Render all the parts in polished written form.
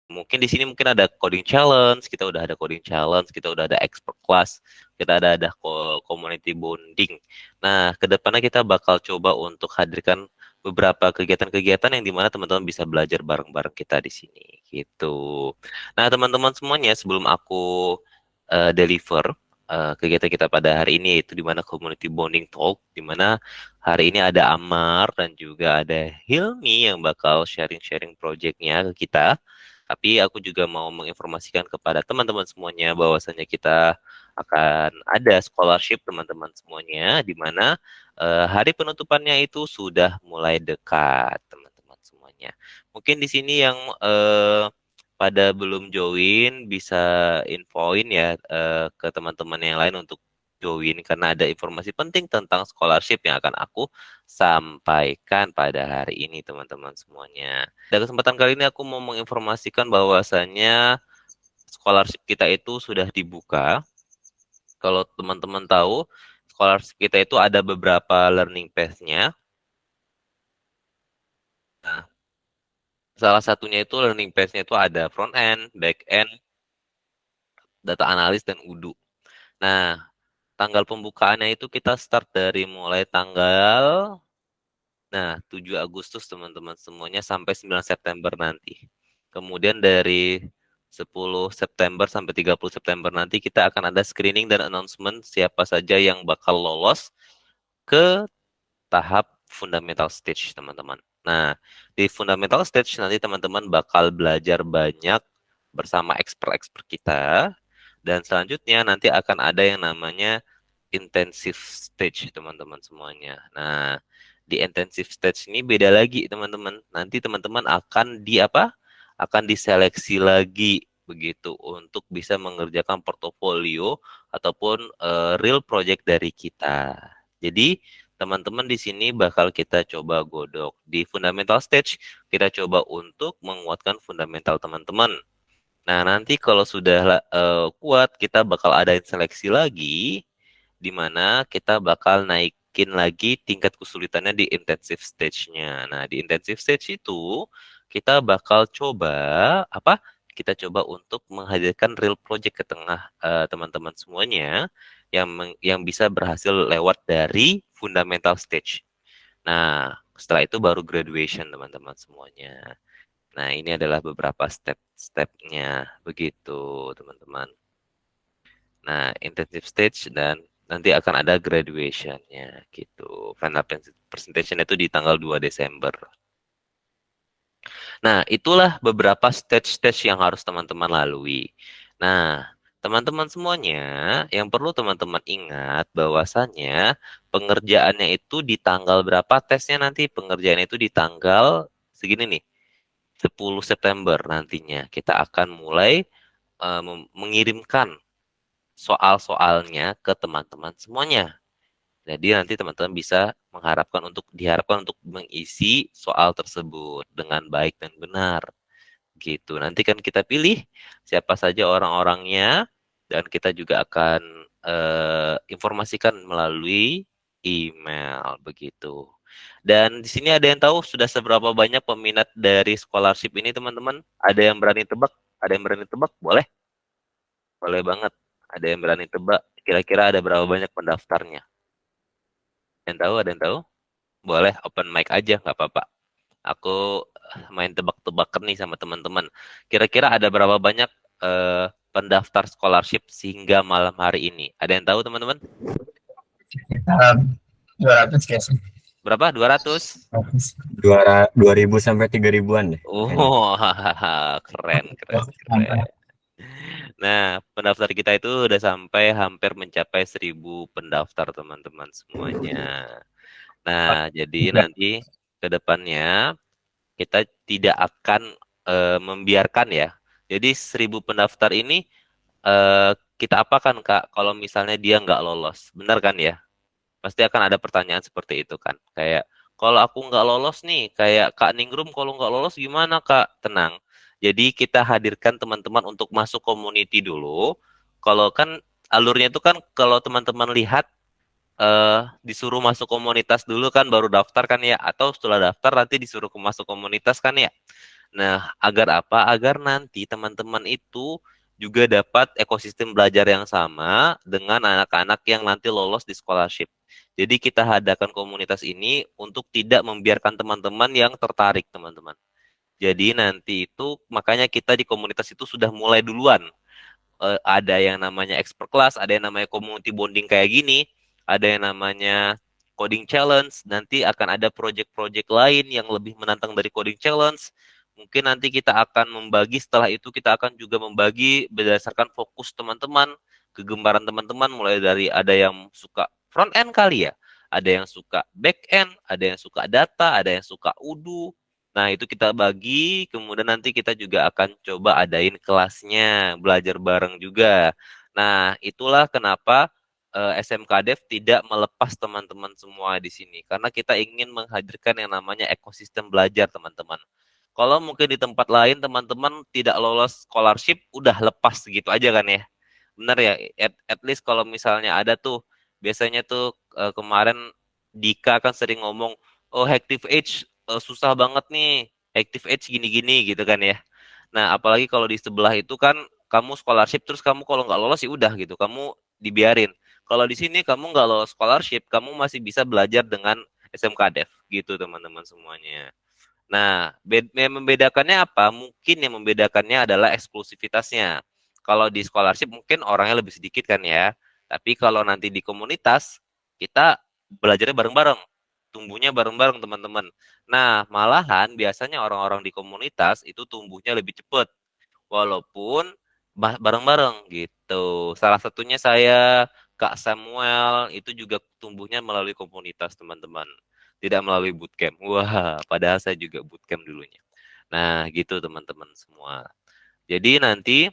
Mungkin di sini mungkin ada coding challenge, kita udah ada coding challenge, kita udah ada expert class, kita ada community bonding. Nah, kedepannya kita bakal coba untuk hadirkan beberapa kegiatan-kegiatan yang dimana teman-teman bisa belajar bareng-bareng kita di sini, gitu. Nah, teman-teman semuanya, sebelum aku deliver kegiatan kita pada hari ini, yaitu dimana community bonding talk, dimana hari ini ada Amar dan juga ada Hilmi yang bakal sharing-sharing projectnya ke kita. Tapi aku juga mau menginformasikan kepada teman-teman semuanya bahwasanya kita akan ada scholarship teman-teman semuanya, di mana hari penutupannya itu sudah mulai dekat, teman-teman semuanya. Mungkin di sini yang pada belum join bisa infoin ya ke teman-teman yang lain untuk join karena ada informasi penting tentang scholarship yang akan aku sampaikan pada hari ini, teman-teman semuanya. Pada kesempatan kali ini aku mau menginformasikan bahwasannya scholarship kita itu sudah dibuka. Kalau teman-teman tahu, scholarship kita itu ada beberapa learning path-nya. Nah, salah satunya itu learning path-nya itu ada front end, back end, data analis, dan UDU. Nah, tanggal pembukaannya itu kita start dari mulai tanggal 7 Agustus teman-teman semuanya sampai 9 September nanti. Kemudian dari 10 September sampai 30 September nanti kita akan ada screening dan announcement siapa saja yang bakal lolos ke tahap fundamental stage, teman-teman. Nah, di fundamental stage nanti teman-teman bakal belajar banyak bersama expert-expert kita, dan selanjutnya nanti akan ada yang namanya intensive stage, teman-teman semuanya. Nah, di intensive stage ini beda lagi, teman-teman. Nanti teman-teman akan di apa? Akan diseleksi lagi begitu untuk bisa mengerjakan portofolio ataupun real project dari kita. Jadi, teman-teman di sini bakal kita coba godok. Di fundamental stage, kita coba untuk menguatkan fundamental teman-teman. Nah, nanti kalau sudah kuat, kita bakal adain seleksi lagi, di mana kita bakal naikin lagi tingkat kesulitannya di intensive stage-nya. Nah, di intensive stage itu, kita bakal coba, apa? Kita coba untuk menghadirkan real project ke tengah teman-teman semuanya, yang bisa berhasil lewat dari fundamental stage. Nah, setelah itu baru graduation, teman-teman semuanya. Nah, ini adalah beberapa step-stepnya begitu, teman-teman. Nah, intensive stage dan nanti akan ada graduation-nya gitu. Final presentation itu di tanggal 2 Desember. Nah, itulah beberapa stage-stage yang harus teman-teman lalui. Nah, teman-teman semuanya, yang perlu teman-teman ingat bahwasannya pengerjaannya itu di tanggal berapa, tesnya nanti pengerjaannya itu di tanggal segini nih. 10 September nantinya kita akan mulai mengirimkan soal-soalnya ke teman-teman semuanya. Jadi nanti teman-teman bisa diharapkan untuk mengisi soal tersebut dengan baik dan benar. Gitu. Nanti kan kita pilih siapa saja orang-orangnya dan kita juga akan informasikan melalui email begitu. Dan di sini ada yang tahu sudah seberapa banyak peminat dari scholarship ini, teman-teman? Ada yang berani tebak? Ada yang berani tebak? Boleh? Boleh banget. Ada yang berani tebak? Kira-kira ada berapa banyak pendaftarnya? Yang tahu? Ada yang tahu? Boleh open mic aja, nggak apa-apa. Aku main tebak-tebakan nih sama teman-teman. Kira-kira ada berapa banyak pendaftar scholarship sehingga malam hari ini? Ada yang tahu, teman-teman? Sekitar 200 ya sih. Berapa? 200? 2000 sampai 3000-an deh kayaknya. Oh, keren, keren, keren. Nah, pendaftar kita itu udah sampai hampir mencapai 1000 pendaftar, teman-teman semuanya. Nah, jadi nanti ke depannya kita tidak akan membiarkan ya. Jadi 1000 pendaftar ini kita apakan, Kak, kalau misalnya dia nggak lolos? Benar kan ya? Pasti akan ada pertanyaan seperti itu kan. Kayak, kalau aku nggak lolos nih, kayak Kak Ningrum kalau nggak lolos gimana, Kak? Tenang. Jadi kita hadirkan teman-teman untuk masuk community dulu. Kalau kan alurnya itu kan kalau teman-teman lihat disuruh masuk komunitas dulu kan baru daftar kan ya, atau setelah daftar nanti disuruh masuk komunitas kan ya. Nah, agar apa? Agar nanti teman-teman itu juga dapat ekosistem belajar yang sama dengan anak-anak yang nanti lolos di scholarship. Jadi kita adakan komunitas ini untuk tidak membiarkan teman-teman yang tertarik, teman-teman. Jadi nanti itu makanya kita di komunitas itu sudah mulai duluan. Ada yang namanya expert class, ada yang namanya community bonding kayak gini, ada yang namanya coding challenge, nanti akan ada project-project lain yang lebih menantang dari coding challenge. Mungkin nanti kita akan membagi, setelah itu kita akan juga membagi berdasarkan fokus teman-teman, kegemaran teman-teman, mulai dari ada yang suka front end kali ya, ada yang suka back end, ada yang suka data, ada yang suka udu. Nah, itu kita bagi, kemudian nanti kita juga akan coba adain kelasnya, belajar bareng juga. Nah, itulah kenapa SMK Dev tidak melepas teman-teman semua di sini. Karena kita ingin menghadirkan yang namanya ekosistem belajar, teman-teman. Kalau mungkin di tempat lain, teman-teman tidak lolos scholarship, udah lepas gitu aja kan ya. Benar ya, at least kalau misalnya ada tuh, biasanya tuh kemarin Dika kan sering ngomong, oh Active Age susah banget nih, Active Age gini-gini gitu kan ya. Nah, apalagi kalau di sebelah itu kan kamu scholarship terus kamu kalau nggak lolos ya udah gitu, kamu dibiarin. Kalau di sini kamu nggak lolos scholarship, kamu masih bisa belajar dengan SMK Dev gitu teman-teman semuanya. Nah, yang membedakannya apa? Mungkin yang membedakannya adalah eksklusivitasnya. Kalau di scholarship mungkin orangnya lebih sedikit kan ya. Tapi kalau nanti di komunitas, kita belajarnya bareng-bareng. Tumbuhnya bareng-bareng teman-teman. Nah, malahan biasanya orang-orang di komunitas itu tumbuhnya lebih cepat. Walaupun bareng-bareng gitu. Salah satunya saya, Kak Samuel, itu juga tumbuhnya melalui komunitas teman-teman. Tidak melalui bootcamp. Wah, padahal saya juga bootcamp dulunya. Nah, gitu teman-teman semua. Jadi nanti,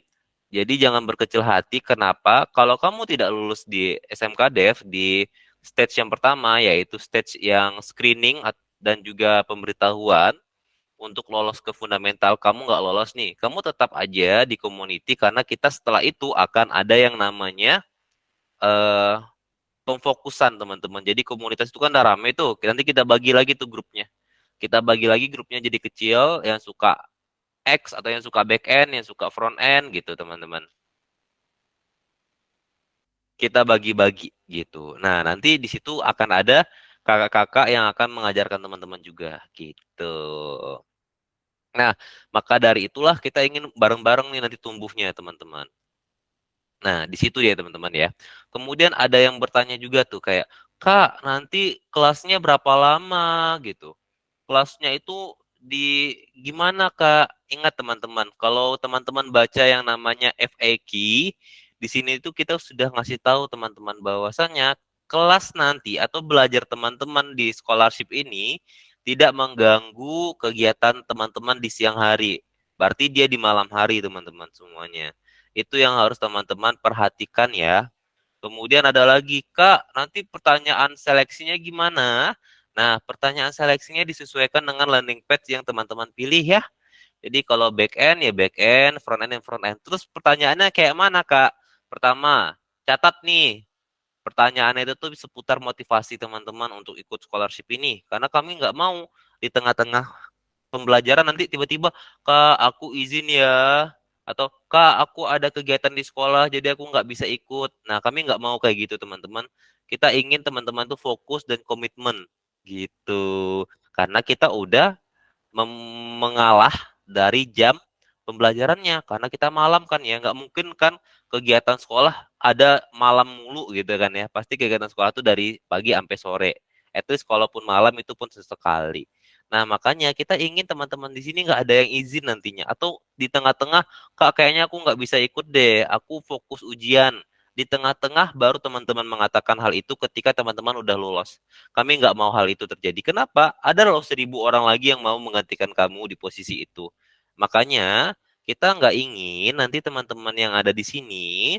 jadi jangan berkecil hati. Kenapa? Kalau kamu tidak lulus di SMK Dev di stage yang pertama, yaitu stage yang screening dan juga pemberitahuan, untuk lolos ke fundamental, kamu nggak lolos nih, kamu tetap aja di community karena kita setelah itu akan ada yang namanya eh pemfokusan teman-teman. Jadi komunitas itu kan udah rame tuh, nanti kita bagi lagi tuh grupnya. Kita bagi lagi grupnya jadi kecil, yang suka X atau yang suka back end, yang suka front end gitu teman-teman. Kita bagi-bagi gitu. Nah, nanti di situ akan ada kakak-kakak yang akan mengajarkan teman-teman juga gitu. Nah, maka dari itulah kita ingin bareng-bareng nih nanti tumbuhnya, teman-teman. Nah, di situ ya, teman-teman ya. Kemudian ada yang bertanya juga tuh kayak, "Kak, nanti kelasnya berapa lama?" gitu. Kelasnya itu di gimana, Kak? Ingat teman-teman, kalau teman-teman baca yang namanya FAQ, di sini itu kita sudah ngasih tahu teman-teman bahwasannya kelas nanti atau belajar teman-teman di scholarship ini tidak mengganggu kegiatan teman-teman di siang hari. Berarti dia di malam hari, teman-teman semuanya. Itu yang harus teman-teman perhatikan ya. Kemudian ada lagi, Kak, nanti pertanyaan seleksinya gimana? Nah, pertanyaan seleksinya disesuaikan dengan landing page yang teman-teman pilih ya. Jadi kalau back end ya back end, front end ya front end. Terus pertanyaannya kayak mana, Kak? Pertama, catat nih. Pertanyaannya itu tuh seputar motivasi teman-teman untuk ikut scholarship ini. Karena kami nggak mau di tengah-tengah pembelajaran nanti tiba-tiba, Kak, aku izin ya. Atau, Kak, aku ada kegiatan di sekolah, jadi aku nggak bisa ikut. Nah, kami nggak mau kayak gitu, teman-teman. Kita ingin teman-teman tuh fokus dan komitmen. Gitu. Karena kita udah mengalah dari jam pembelajarannya. Karena kita malam kan ya. Nggak mungkin kan kegiatan sekolah ada malam mulu gitu kan ya. Pasti kegiatan sekolah tuh dari pagi sampai sore. At least kalaupun malam itu pun sesekali. Nah, makanya kita ingin teman-teman di sini nggak ada yang izin nantinya. Atau di tengah-tengah, Kak, kayaknya aku nggak bisa ikut deh. Aku fokus ujian. Di tengah-tengah baru teman-teman mengatakan hal itu ketika teman-teman udah lulus. Kami nggak mau hal itu terjadi. Kenapa? Ada loh 1.000 orang lagi yang mau menggantikan kamu di posisi itu. Makanya kita nggak ingin nanti teman-teman yang ada di sini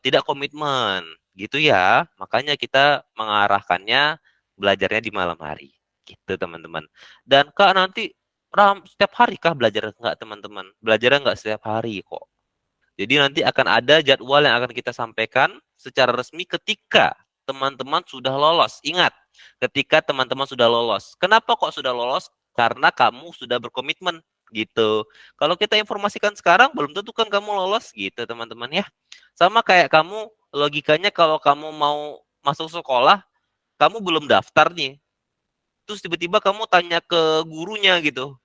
tidak komitmen. Gitu ya. Makanya kita mengarahkannya belajarnya di malam hari. Gitu teman-teman. Dan Kak nanti setiap hari kah belajar nggak teman-teman? Belajarnya nggak setiap hari kok. Jadi nanti akan ada jadwal yang akan kita sampaikan secara resmi ketika teman-teman sudah lolos. Ingat, ketika teman-teman sudah lolos. Kenapa kok sudah lolos? karena kamu sudah berkomitmen gitu. Kalau kita informasikan sekarang belum tentu kan kamu lolos gitu teman-teman ya. Sama kayak kamu logikanya kalau kamu mau masuk sekolah, kamu belum daftar nih. Terus tiba-tiba kamu tanya ke gurunya gitu,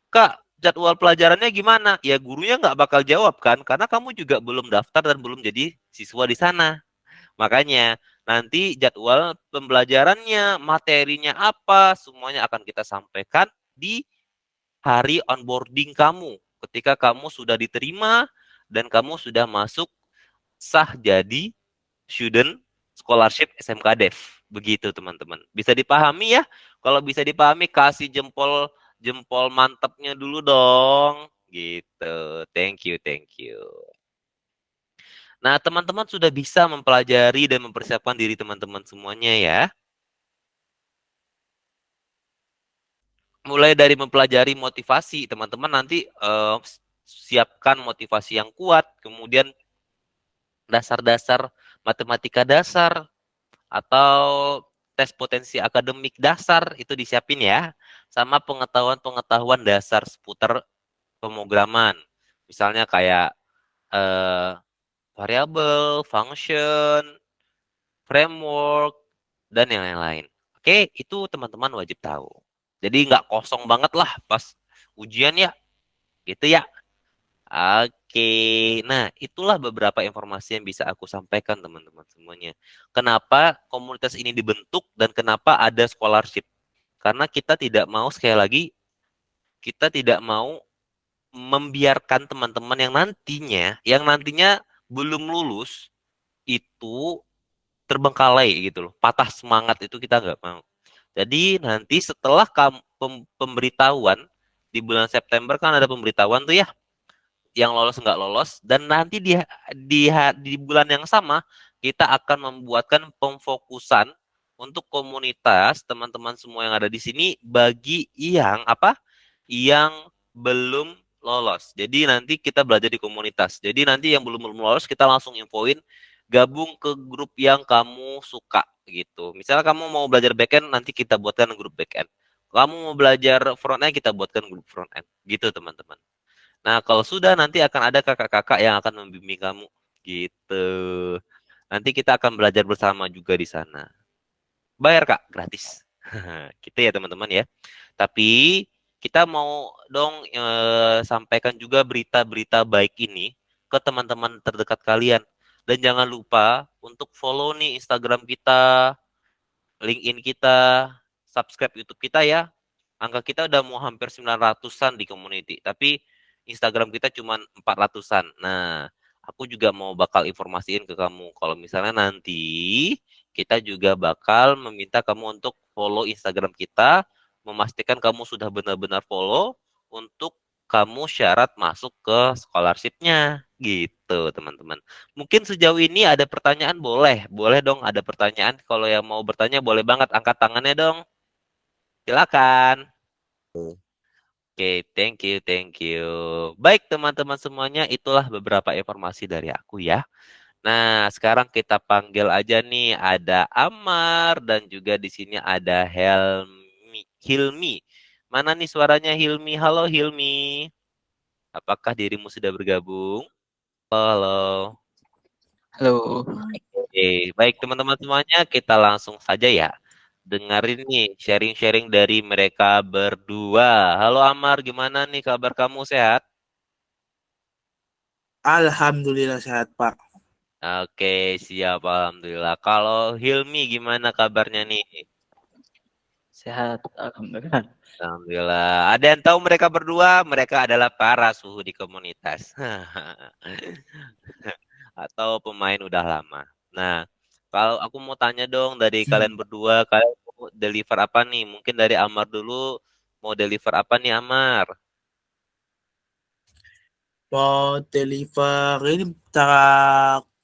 Kak, jadwal pelajarannya gimana? Ya gurunya nggak bakal jawab kan, karena kamu juga belum daftar dan belum jadi siswa di sana. Makanya nanti jadwal pembelajarannya, materinya apa, semuanya akan kita sampaikan di hari onboarding kamu. Ketika kamu sudah diterima dan kamu sudah masuk sah jadi student scholarship SMK Dev. Begitu teman-teman. Bisa dipahami ya? Kalau bisa dipahami kasih jempol jempol mantapnya dulu dong. Gitu. Thank you, thank you. Nah, teman-teman sudah bisa mempelajari dan mempersiapkan diri teman-teman semuanya ya. Mulai dari mempelajari motivasi, teman-teman nanti siapkan motivasi yang kuat, kemudian dasar-dasar matematika dasar atau tes potensi akademik dasar itu disiapin ya, sama pengetahuan-pengetahuan dasar seputar pemrograman. Misalnya kayak variabel, function, framework, dan yang lain-lain. Oke, itu teman-teman wajib tahu. Jadi nggak kosong banget lah pas ujian ya, gitu ya. Oke, nah itulah beberapa informasi yang bisa aku sampaikan teman-teman semuanya. Kenapa komunitas ini dibentuk dan kenapa ada scholarship? Karena kita tidak mau, sekali lagi, kita tidak mau membiarkan teman-teman yang nantinya belum lulus itu terbengkalai gitu loh, patah semangat itu kita nggak mau. Jadi nanti setelah pemberitahuan di bulan September kan ada pemberitahuan tuh ya, yang lolos nggak lolos, dan nanti di bulan yang sama kita akan membuatkan pemfokusan untuk komunitas teman-teman semua yang ada di sini bagi yang apa? Yang belum lolos. Jadi nanti kita belajar di komunitas. Jadi nanti yang belum belum lolos kita langsung infoin gabung ke grup yang kamu suka gitu. Misalnya kamu mau belajar backend, nanti kita buatkan grup backend. Kamu mau belajar frontend, kita buatkan grup frontend. Gitu teman-teman. Nah, kalau sudah nanti akan ada kakak-kakak yang akan membimbing kamu gitu. Nanti kita akan belajar bersama juga di sana. Bayar Kak, gratis. Gitu ya teman-teman ya. Tapi kita mau dong sampaikan juga berita-berita baik ini ke teman-teman terdekat kalian. Dan jangan lupa untuk follow nih Instagram kita, LinkedIn kita, subscribe YouTube kita ya. Angka kita udah mau hampir 900-an di community, tapi Instagram kita cuma 400-an. Nah, aku juga mau bakal informasiin ke kamu kalau misalnya nanti kita juga bakal meminta kamu untuk follow Instagram kita, memastikan kamu sudah benar-benar follow untuk kamu syarat masuk ke scholarship-nya gitu, teman-teman. Mungkin sejauh ini ada pertanyaan, boleh dong ada pertanyaan. Kalau yang mau bertanya boleh banget angkat tangannya dong. Silakan. Oke, thank you, thank you. Baik teman-teman semuanya, itulah beberapa informasi dari aku ya. Nah, sekarang kita panggil aja nih, ada Amar dan juga di sini ada Hilmi. Mana nih suaranya Hilmi? Halo Hilmi. Apakah dirimu sudah bergabung? Halo. Halo. Oke, baik teman-teman semuanya, kita langsung saja ya. Dengerin nih sharing-sharing dari mereka berdua. Halo Amar, gimana nih kabar kamu, sehat? Alhamdulillah sehat, Pak. Oke, siap, alhamdulillah. Kalau Hilmi gimana kabarnya nih? Sehat, alhamdulillah. Alhamdulillah. Ada yang tahu mereka berdua? Mereka adalah para suhu di komunitas. Atau pemain udah lama. Nah, kalau aku mau tanya dong dari kalian berdua, kalian mau deliver apa nih? Mungkin dari Amar dulu, mau deliver apa nih Amar? Mau deliver ini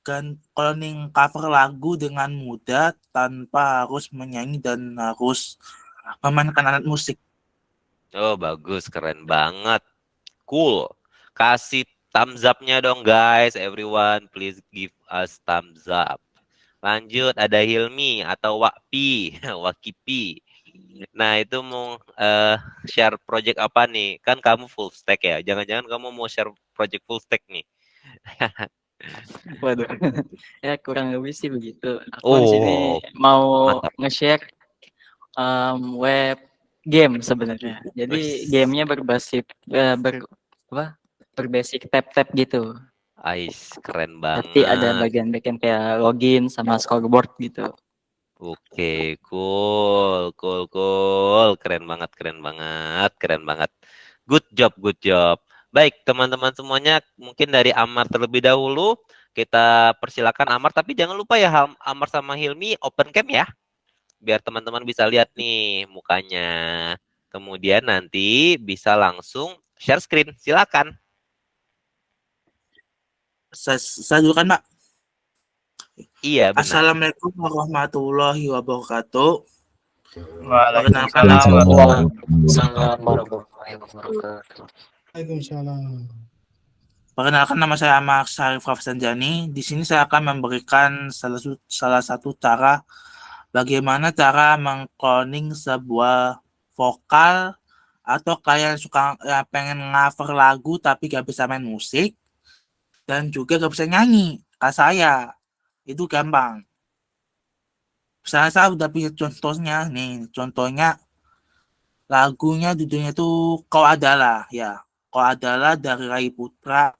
kan kalau ning cover lagu dengan mudah tanpa harus menyanyi dan harus memainkan alat musik. Oh, bagus, keren banget. Cool. Kasih thumbs up-nya dong guys. Everyone, please give us thumbs up. Lanjut, ada Hilmi atau Wakpi. Wakipi. Nah, itu mau share project apa nih? Kan kamu full stack ya. Jangan-jangan kamu mau share project full stack nih. Waduh. Ya kurang lebih sih begitu. Aku di sini Oh, mau mantap. nge-share web game sebenarnya. Jadi gamenya berbasis berbasic tab-tab gitu. Ais, keren Nanti ada banget. bagian kayak login sama scoreboard gitu. Oke, cool, cool, cool. Keren banget, keren banget, keren banget. Good job, good job. Baik, teman-teman semuanya, mungkin dari Amar terlebih dahulu. Kita persilakan Amar, tapi jangan lupa ya Amar sama Hilmi open cam ya, biar teman-teman bisa lihat nih mukanya. Kemudian nanti bisa langsung share screen. Silakan. Saya dulu kan, Mbak. Iya, benar. Assalamualaikum warahmatullahi wabarakatuh. Waalaikumsalam. Waalaikumsalam. Perkenalkan, nama saya Ahmad Syarif Rafsanjani. Di sini saya akan memberikan salah satu cara bagaimana cara mengcloning sebuah vokal atau kalian suka ya, pengen cover lagu tapi gak bisa main musik dan juga gak bisa nyanyi. Kayak saya, itu gampang. Saya udah punya contohnya nih. Contohnya lagunya judulnya tuh Kau Adalah ya. Kau Adalah dari Rai Putra.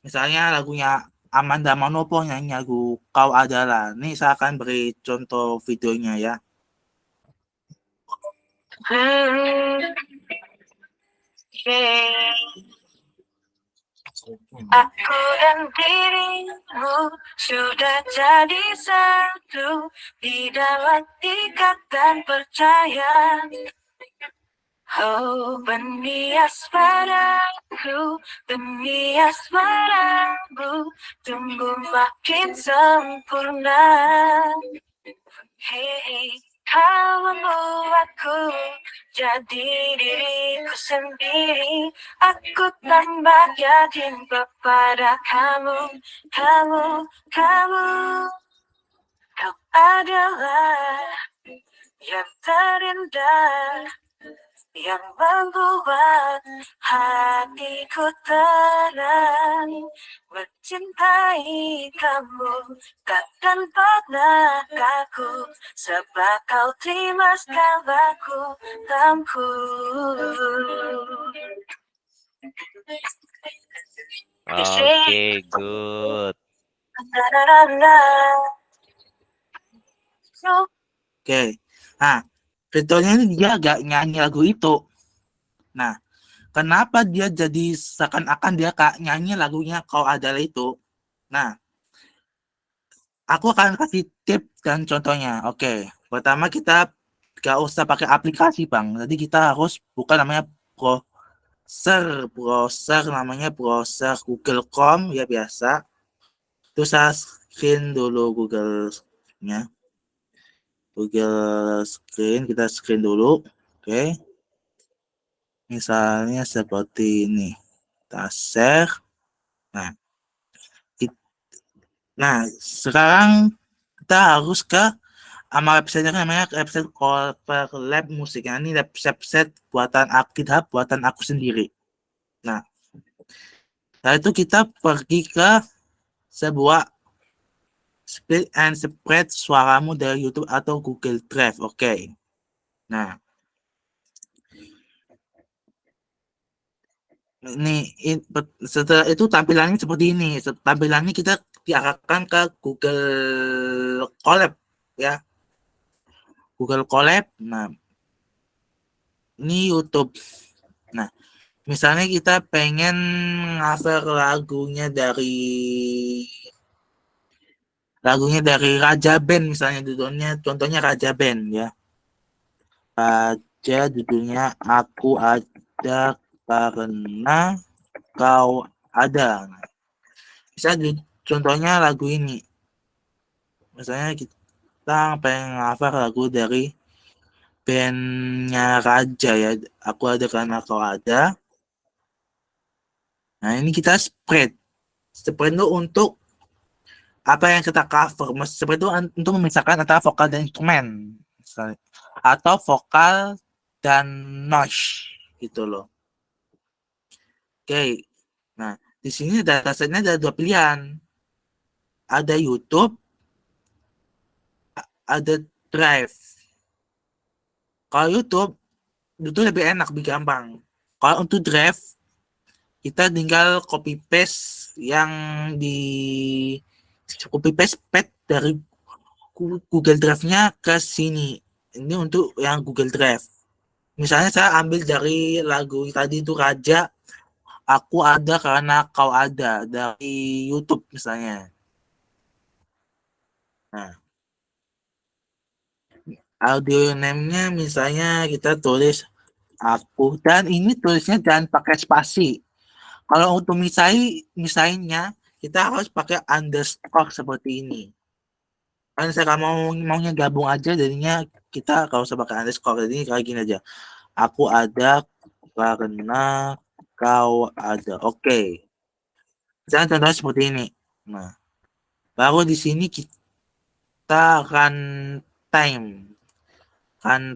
Misalnya lagunya Amanda Manopo nyanyi lagu Kau Adalah. Nih saya akan beri contoh videonya ya. Aku dan dirimu sudah jadi satu di dalam ikatan percaya. Oh, benih asmaraku, benih asmaramu, tumbuh makin sempurna. Hei, kau membuatku jadi diriku sendiri. Aku tambah yakin kepada kamu. Kau adalah yang terindah, yang membuat hatiku tenang. Mencintai kamu takkan pernah kaku, sebab kau terima segalaku tanganku. Oke, good. Oke, nah contohnya ini dia gak nyanyi lagu itu. Nah, kenapa dia jadi seakan-akan dia kak nyanyi lagunya Kau Adalah itu? Nah, aku akan kasih tip dan contohnya. Oke, pertama kita gak usah pakai aplikasi bang. Jadi kita harus buka namanya browser namanya browser Google Chrome ya biasa. Terus saya screen dulu Google-nya. Google screen, kita screen dulu. Oke. Misalnya seperti ini. Kita share. Nah, sekarang kita harus ke sama website namanya website Cover Lab Musik. Nah, ini website buatan GitHub, buatan aku sendiri. Nah, setelah itu kita pergi ke sebuah split and spread suaramu dari YouTube atau Google Drive. Oke. Nah, ini setelah itu tampilannya seperti ini. Tampilannya kita diarahkan ke Google Colab ya. Google Colab. Nah, ini YouTube. Nah, misalnya kita pengen cover lagunya dari Raja Band misalnya contohnya Raja Band ya. Raja judulnya Aku Ada Karena Kau Ada. Nah, bisa contohnya lagu ini. Misalnya kita pengen cover lagu dari bandnya Raja ya. Aku Ada Karena Kau Ada. Nah, ini kita spread itu untuk apa yang kita cover. Spread itu untuk memisahkan antara vokal dan instrumen. atau vokal dan noise gitu loh. Oke. Nah, di sini datasetnya ada dua pilihan. Ada YouTube, ada Drive. Kalau YouTube itu lebih enak, lebih gampang. Kalau untuk Drive, kita tinggal copy paste yang di copy paste pet dari Google Drive-nya ke sini. Ini untuk yang Google Drive. Misalnya saya ambil dari lagu tadi itu Raja, aku ada karena kau ada dari YouTube misalnya. Nah, audio name-nya misalnya kita tulis aku, dan ini tulisnya jangan pakai spasi. Kalau untuk misalnya kita harus pakai underscore seperti ini. Kan saya maunya gabung aja, jadinya kita kalau usah pakai underscore, jadi kayak gini aja. Aku ada karena kau ada. Oke. Misalnya contohnya seperti ini. Nah, baru di sini kita run time. Run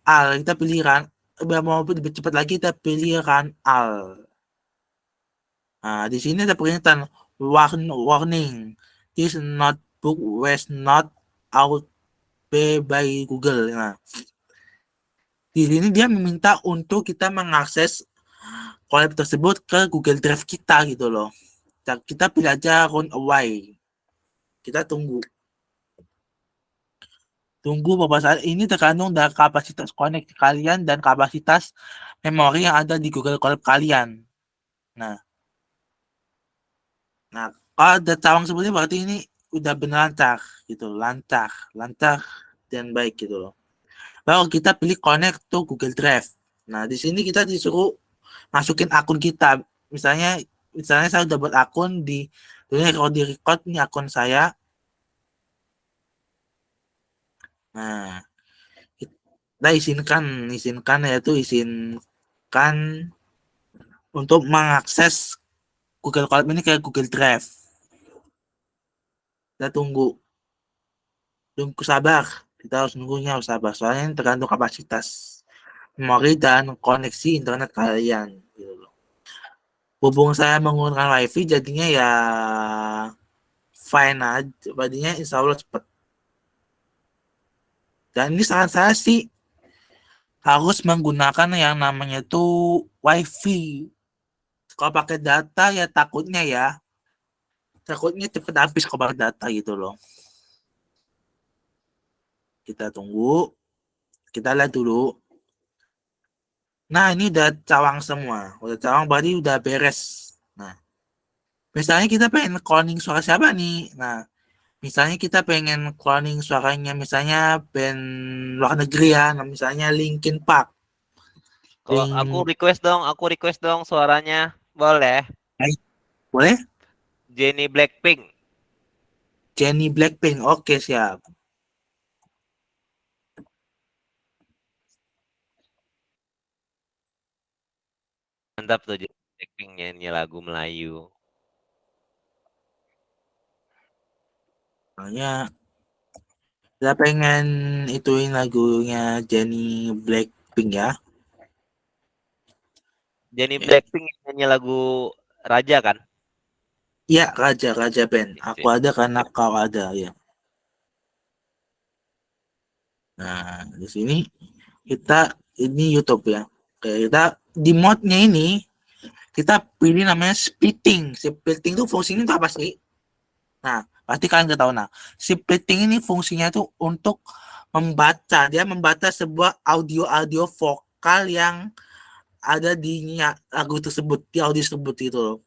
al. Kita pilih run. Biar mau lebih cepat lagi kita pilih run al. Nah, di sini ada peringatan warning. This notebook was not out by Google. Nah, di sini dia meminta untuk kita mengakses collab tersebut ke Google Drive kita gitu loh. Kita pilih aja run away. Kita tunggu beberapa saat. Ini tergantung dari kapasitas koneksi kalian dan kapasitas memori yang ada di Google Colab kalian. Nah, kalau ada cawang seperti ini berarti ini udah benar lancar gitu, lancar dan baik gitu loh. Baru kita pilih connect to Google Drive. Nah, di sini kita disuruh masukin akun kita. Misalnya saya udah buat akun kalau di record ini akun saya. Nah, kita izinkan untuk mengakses Google Colab ini ke Google Drive. Kita tunggu sabar. Kita harus harus sabar. Soalnya ini tergantung kapasitas memori dan koneksi internet kalian. Hubung saya menggunakan WiFi, jadinya ya fine aja. Jadinya insya Allah cepat. Dan ini saran saya sih harus menggunakan yang namanya itu WiFi. Kalau pakai data ya takutnya cepet habis kalau pakai data gitu loh. Kita tunggu, kita lihat dulu. Nah, ini udah cawang semua. Udah cawang berarti udah beres. Nah, misalnya kita pengen cloning suara siapa nih? Nah, misalnya kita pengen cloning suaranya misalnya band luar negeri ya. Nah, misalnya Linkin Park. Kalau aku request dong suaranya. Boleh. Boleh? Jennie Blackpink. Jennie Blackpink. Oke, siap. Mantap tuh Jennie Blackpink nyanyi lagu Melayu. Soalnya kita pengen ituin lagunya Jennie Blackpink ya. Jennie Blackpink nyanyi lagu Raja kan? Iya, Raja Band. Aku ada karena kau ada ya. Nah, di sini ini YouTube ya. Oke, kita di modnya ini kita pilih namanya splitting. Splitting itu fungsinya itu apa sih? Nah, pasti kalian udah tahu. Nah, splitting ini fungsinya itu untuk membaca. Dia membaca sebuah audio vokal yang ada di lagu tersebut, di audio tersebut itu loh.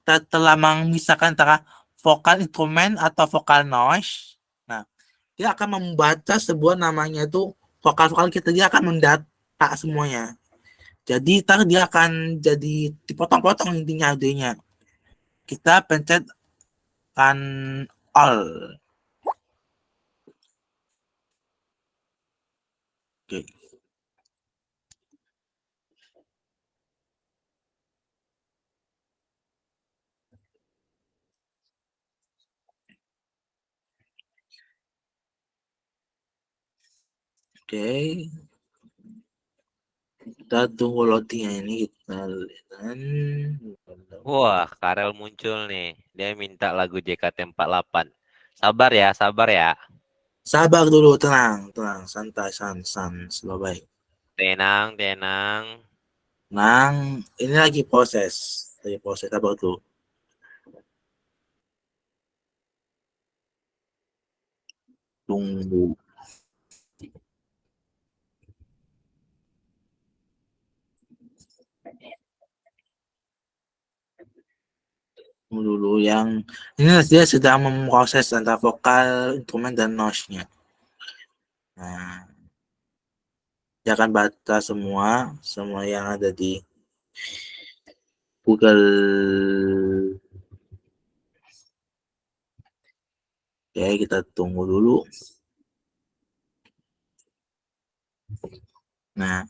Kita telah memisahkan antara vokal instrumen atau vokal noise. Nah, dia akan membaca sebuah namanya itu vokal-vokal kita, dia akan mendata semuanya. Jadi dia akan jadi dipotong-potong intinya audionya. Kita pencet kan all. Oke. Oke. Kita tunggu loadingnya ini, kita lihat. Wah, Karel muncul nih. Dia minta lagu JKT48. Sabar ya, sabar ya. Sabar dulu, tenang, tenang, santai, baik. Tenang, tenang. Tenang, ini lagi proses, sabar dulu. Tunggu. Dulu yang ini dia sedang memproses antara vokal, instrumen dan noise-nya. Nah, dia akan baca semua yang ada di Google. Oke, kita tunggu dulu. Nah,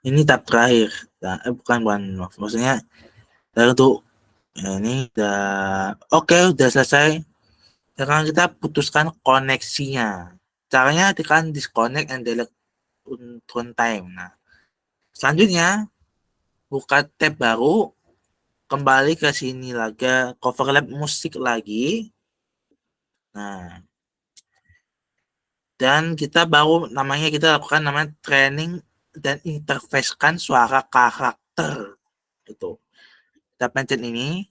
ini tahap terakhir. Nah, bukan maksudnya untuk ini udah oke, udah selesai. Sekarang kita putuskan koneksinya. Caranya tekan disconnect and delete runtime. Nah, selanjutnya buka tab baru, kembali ke sini lagi, cover lab musik lagi. Nah, dan kita baru kita lakukan namanya training dan interfacekan suara karakter. Gitu. Kita pencet ini.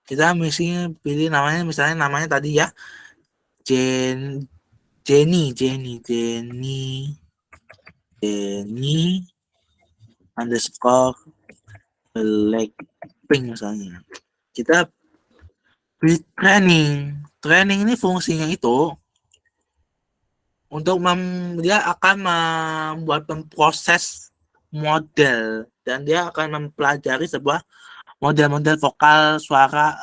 Kita mesti pilih misalnya namanya tadi ya Jenny underscore Blackpink misalnya. Kita pilih training ini fungsinya itu untuk dia akan membuat memproses model dan dia akan mempelajari sebuah model-model vokal suara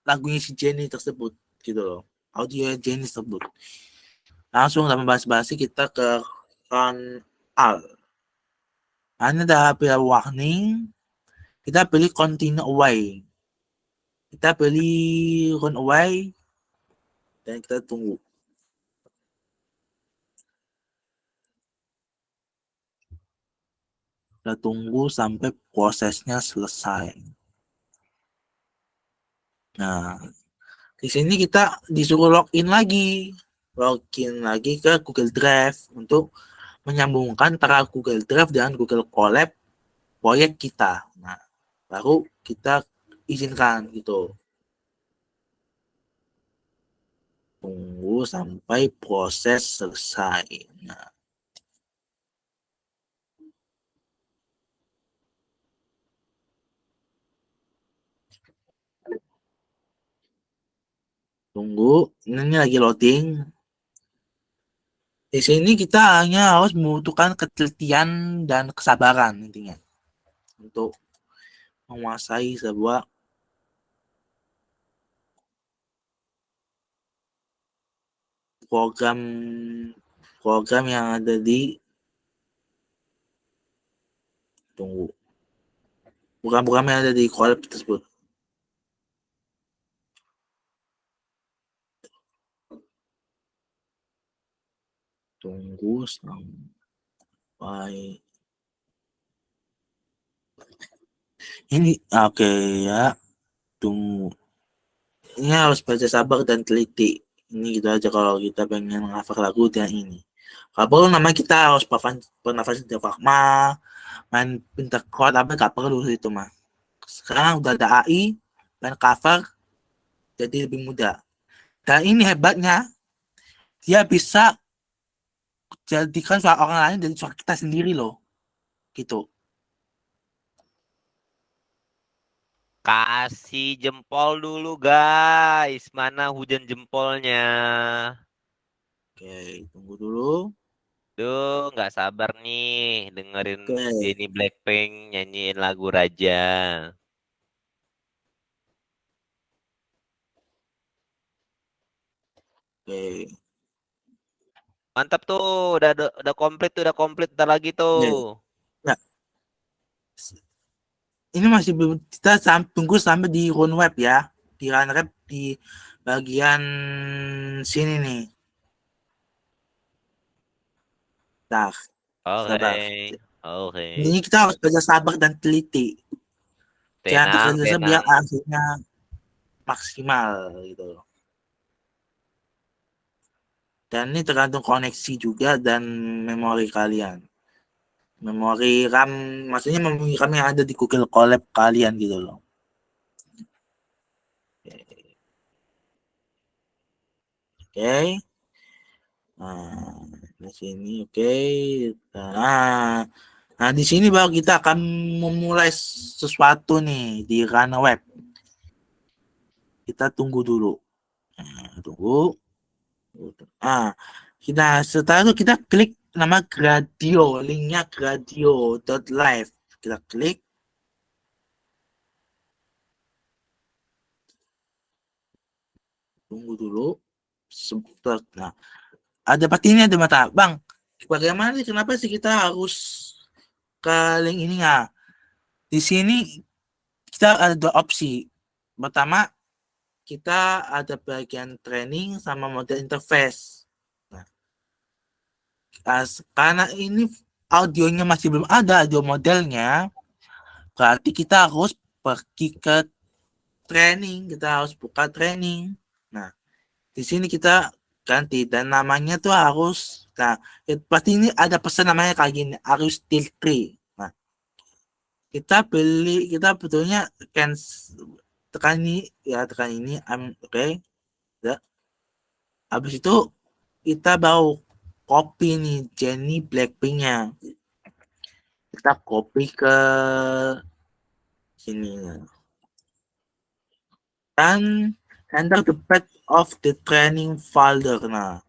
lagunya si Jenny tersebut gitu loh, audio Jenny tersebut. Langsung dalam bahas-bahasi kita ke run all. Ini ada pilih warning, kita pilih continue away, kita pilih run away dan kita tunggu. Kita tunggu sampai prosesnya selesai. Nah, di sini kita disuruh login lagi ke Google Drive untuk menyambungkan antara Google Drive dan Google Colab proyek kita. Nah, baru kita izinkan gitu. Tunggu sampai proses selesai. Nah, tunggu, ini lagi loading. Di sini kita hanya harus membutuhkan ketelitian dan kesabaran intinya untuk menguasai sebuah program yang ada di program yang ada di Colab tersebut. Tunggu sampai ini oke ya. Tunggu. Ini harus baca sabar dan teliti. Ini gitu aja kalau kita pengen menghafal lagu dan ini. Kalau perlu nama kita harus bernafas diafragma, main pintar chord apa gak perlu itu mah. Sekarang udah ada AI dan cover jadi lebih mudah. Dan ini hebatnya, dia bisa jadikan suara orang lain dari suara kita sendiri loh. Gitu. Kasih jempol dulu guys. Mana hujan jempolnya? Oke, tunggu dulu. Duh, nggak sabar nih dengerin Oke. Jennie Blackpink nyanyiin lagu Raja. Oke. Mantap tuh, udah komplit tuh, udah komplit ntar lagi tuh. Nah, ini masih belum, kita tunggu sampai di run web ya, di run web di bagian sini nih. Nah, sabar. Oke. Ini kita harus belajar sabar dan teliti. Jangan Tenang, tergesa-gesa biar tenang. hasilnya maksimal gitu. Dan ini tergantung koneksi juga dan memori kalian. Memori RAM, maksudnya memori RAM yang ada di Google Colab kalian gitu loh. Oke. Nah, di sini oke. Nah, di sini baru kita akan memulai sesuatu nih di Rana Web. Kita tunggu dulu. Nah, tunggu. Ah, setelah itu kita klik nama Gradio, linknya gradio.live. Kita klik. Tunggu dulu. Sebentar. Nah, ada pasti ini ada mata. Bang, bagaimana sih kenapa sih kita harus ke link ini ya? Di sini kita ada dua opsi. Pertama, kita ada bagian training sama model interface. Nah, karena ini audionya masih belum ada, audio modelnya, berarti kita harus pergi ke training, kita harus buka training. Nah, di sini kita ganti dan namanya tuh harus, nah, pasti ini ada pesan namanya kayak gini, harus till 3. Nah, kita betulnya tekan ini, ya tekan ini, oke. Ya. Habis itu kita bawa copy nih Jennie Blackpink-nya. Kita copy ke sini. Dan enter the path of the training folder. Nah,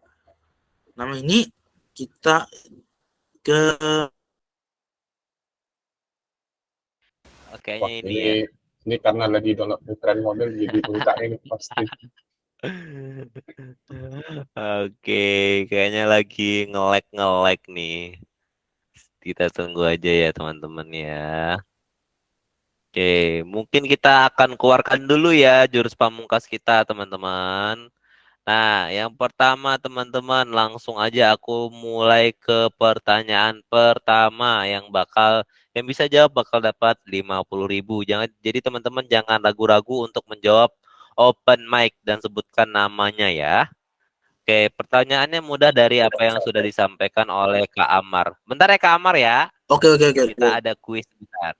nama ini kita ke Kayaknya Wah, ini ya. ini karena lagi download trend model jadi buka ini pasti. Oke, kayaknya lagi nge-lag nih. Kita tunggu aja ya teman-teman ya. Oke, mungkin kita akan keluarkan dulu ya jurus pamungkas kita teman-teman. Nah, yang pertama teman-teman langsung aja aku mulai ke pertanyaan pertama yang bisa jawab bakal dapat 50.000. Jadi teman-teman jangan ragu-ragu untuk menjawab open mic dan sebutkan namanya ya. Oke, pertanyaannya mudah dari apa yang sudah disampaikan oleh Kak Amar. Bentar ya Kak Amar ya. oke. Kita ada kuis bentar.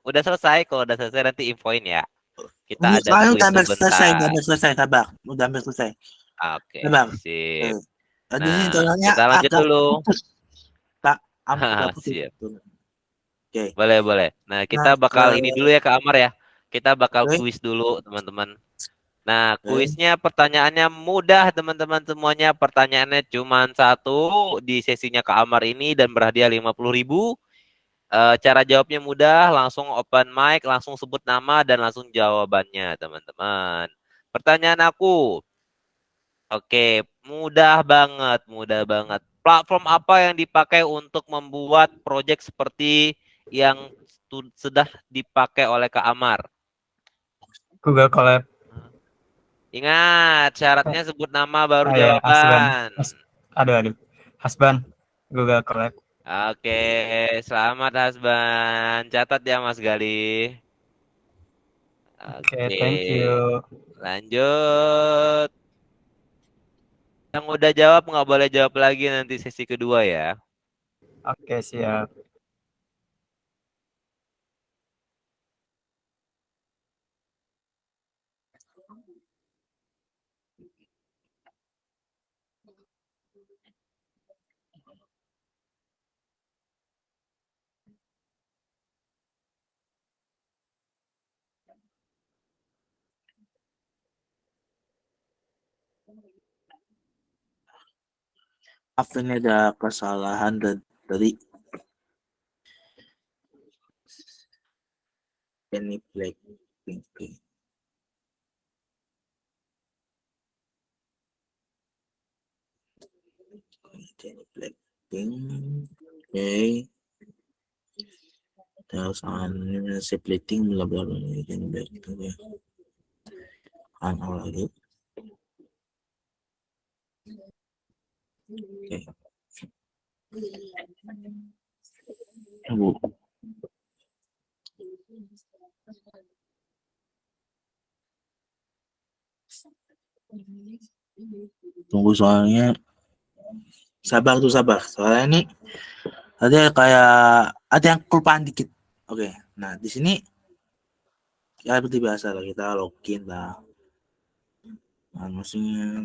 Udah selesai, kalau udah selesai nanti infoin ya. Ini Kita ada soalnya kuis udah hampir selesai, sebentar. sabar. Udah hampir selesai. Oke, Sabar. sip. Tadi ini Nah, soalnya kita lanjut agak dulu. putus. Tak, agak putus. Siap. Oke. Boleh. Nah, kita Nah, bakal ini dulu ya Kak Amar ya. Kita bakal oke. kuis dulu, teman-teman. Nah, Oke. kuisnya pertanyaannya mudah, teman-teman semuanya. Pertanyaannya cuma satu di sesinya Kak Amar ini dan berhadiah 50.000. Cara jawabnya mudah, langsung open mic, langsung sebut nama dan langsung jawabannya, teman-teman. Pertanyaan aku, oke, mudah banget. Platform apa yang dipakai untuk membuat proyek seperti yang sudah dipakai oleh Kak Amar? Google Colab. Ingat, syaratnya sebut nama baru Ya, jawaban. Aduh. Hasban. Google Colab. Oke, selamat Hasban. Catat ya Mas Gali. Oke, Oke, thank you. lanjut. Yang udah jawab nggak boleh jawab lagi nanti sesi kedua ya. Oke, siap. Maaf ini ada kesalahan dari Jennie Blackpink. Jennie Blackpink. Oke. Terus separating bla bla bla Jennie Blackpink. Lagi. Tunggu. Tunggu soalnya sabar tuh sabar. Soalnya ini tadi kayak ada yang kelupaan dikit. Oke. Nah, di sini ya seperti biasa lah kita login lah. Nah, maksudnya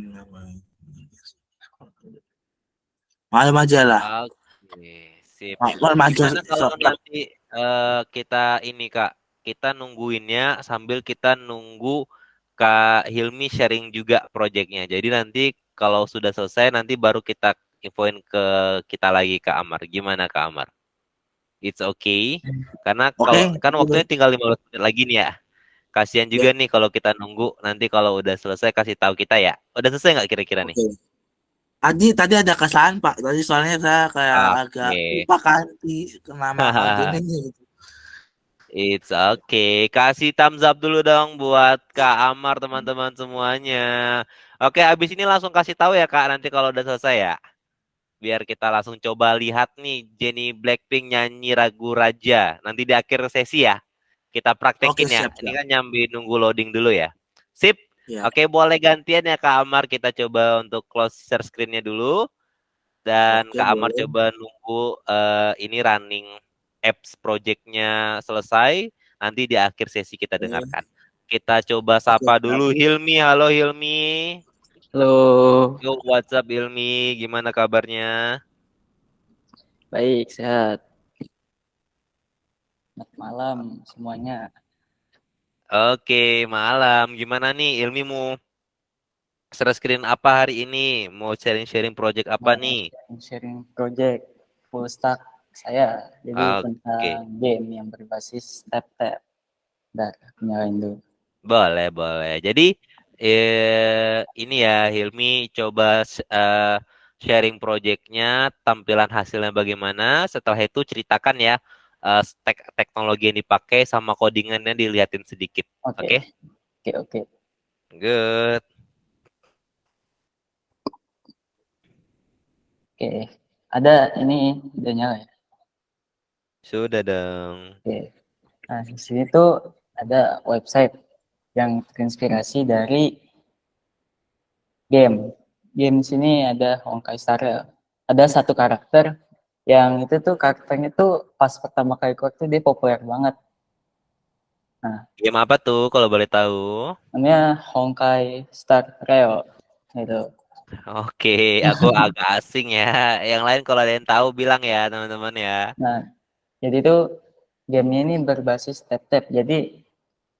malam aja lah. Oke, sip. Malam aja. Gimana kalau nanti kita ini Kak, kita nungguinnya sambil kita nunggu Kak Hilmi sharing juga proyeknya. Jadi nanti kalau sudah selesai nanti baru kita infoin ke kita lagi Kak Amar. Gimana Kak Amar? It's okay. Karena kalau Oke. kan waktunya tinggal 15 menit lagi nih ya. Kasihan juga Ya. nih kalau kita nunggu nanti kalau udah selesai kasih tahu kita ya. Udah selesai nggak kira-kira nih? Oke. Tadi ada kesalahan Pak. Tadi soalnya saya kayak agak Oke. lupa ganti ke nama agennya gitu. It's okay. Kasih thumbs up dulu dong buat Kak Amar teman-teman semuanya. Oke, abis ini langsung kasih tahu ya Kak nanti kalau udah selesai ya. Biar kita langsung coba lihat nih Jennie Blackpink nyanyi Ragu Raja. Nanti di akhir sesi ya. Kita Oke, praktekin ya. siap, Ini siap. kan nyambi nunggu loading dulu ya. Sip. Ya. Oke, boleh gantian ya Kak Amar. Kita coba untuk close share screen-nya dulu. Dan Oke, Kak Amar boleh. coba nunggu ini running apps project-nya selesai. Nanti di akhir sesi kita Oke, dengarkan. Kita coba oke, sapa siap. dulu Hilmi. Halo Hilmi. Halo, Yo, what's up Hilmi? Gimana kabarnya? baik, sehat. Selamat malam semuanya. Oke, malam. Gimana nih Hilmi mau share screen apa hari ini? Mau sharing-sharing project apa Mau nih? sharing project full stack saya. Jadi Oke, tentang game yang berbasis tap-tap. Bentar, aku nyalain dulu. boleh, boleh. Jadi ini ya Hilmi coba sharing projectnya, tampilan hasilnya bagaimana. Setelah itu ceritakan ya stack teknologi yang dipakai sama codingannya dilihatin sedikit. Oke, Oke? oke. Good. Oke, ada ini udah nyala ya. Sudah dong. Oke. Nah, di sini tuh ada website yang terinspirasi dari game. Game di sini ada Honkai Star Rail. Ada satu karakter yang itu tuh karakternya tuh pas pertama kali keluar tuh dia populer banget. Nah, Game apa tuh kalau boleh tahu? namanya Honkai Star Rail gitu. Oke, aku agak asing ya. Yang lain kalau ada yang tahu bilang ya teman-teman ya. Nah, jadi tuh gamenya ini berbasis tap-tap. Jadi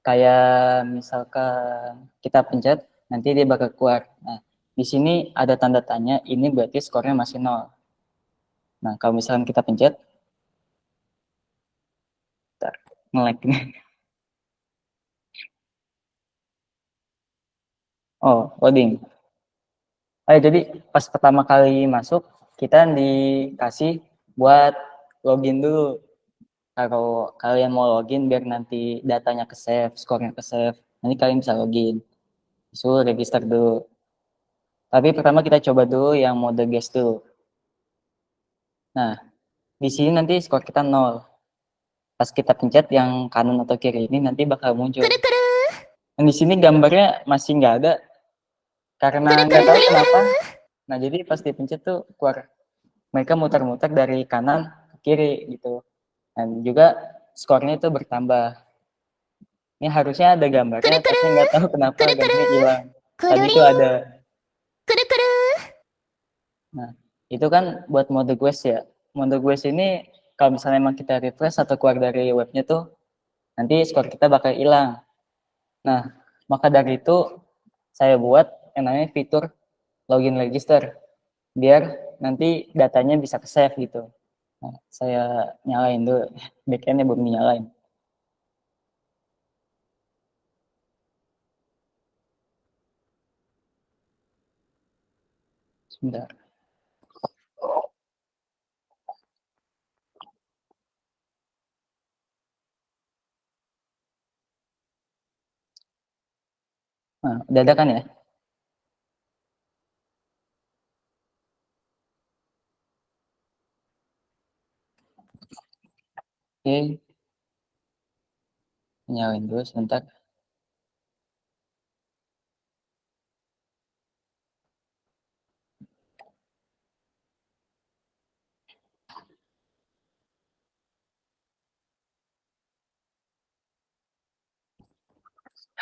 kayak misalkan kita pencet, nanti dia bakal keluar. Nah, di sini ada tanda tanya, ini berarti skornya masih nol. Nah, kalau misalkan kita pencet, bentar, nge-lag nih. Oh, loading. Jadi pas pertama kali masuk, kita dikasih buat login dulu. Kalau kalian mau login biar nanti datanya ke save, skornya ke save, nanti kalian bisa login. Suruh register dulu. Tapi pertama kita coba dulu yang mode guest dulu. Nah, di sini nanti skor kita 0. Pas kita pencet yang kanan atau kiri ini nanti bakal muncul. Dan di sini gambarnya masih nggak ada karena nggak tahu kenapa. Nah, jadi pas dipencet tuh keluar mereka muter-muter dari kanan ke kiri gitu. Dan juga skornya itu bertambah. Ini harusnya ada gambarnya, tapi nggak tahu kenapa gambarnya hilang. Tadi itu ada. Nah, itu kan buat mode quest ya. Mode quest ini kalau misalnya emang kita refresh atau keluar dari webnya tuh, nanti skor kita bakal hilang. Nah, maka dari itu saya buat yang namanya fitur login register. Biar nanti datanya bisa ke save gitu. Nah, saya nyalain dulu. Backendnya belum nyalain. Sebentar. Nah, udah ada kan ya? Oke, nyalain dulu sebentar.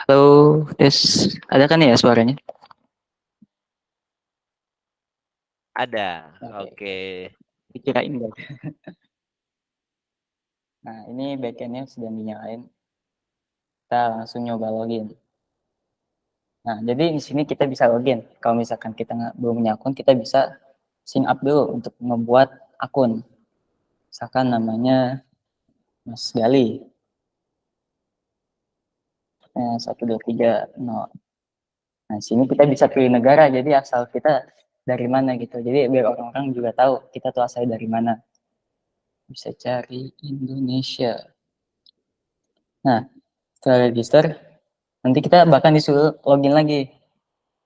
Halo, Des. Ada kan ya suaranya? Ada. Oke. Oke. Dikirain enggak. Nah, ini backend-nya sudah dinyalain. Kita langsung nyoba login. Nah, jadi di sini kita bisa login. Kalau misalkan kita belum punya akun, kita bisa sign up dulu untuk membuat akun. Misalkan namanya Mas Gali. 1230. Nah, di sini kita bisa pilih negara, jadi asal kita dari mana gitu. Jadi biar orang-orang juga tahu kita tuh asal dari mana. Bisa cari Indonesia. Nah, setelah register, nanti kita bahkan disuruh login lagi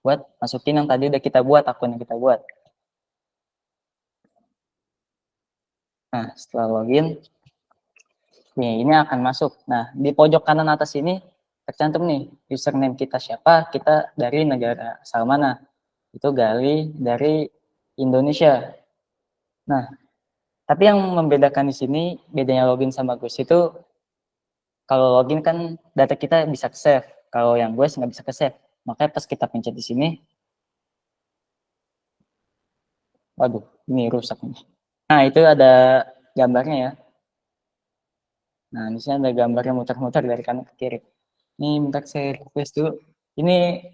buat masukin yang tadi udah kita buat, akun yang kita buat. Nah, setelah login, nih ini akan masuk. Nah, di pojok kanan atas ini tercantum nih username kita siapa, kita dari negara asal mana. Itu Gali dari Indonesia. Nah, tapi yang membedakan di sini, bedanya login sama Gus itu, kalau login kan data kita bisa ke save. Kalau yang Gus nggak bisa ke save. Makanya pas kita pencet di sini, waduh, ini rusak nih. Nah, itu ada gambarnya ya. Nah, di sini ada gambarnya muter-muter dari kanan ke kiri. Ini bentar saya request dulu. Ini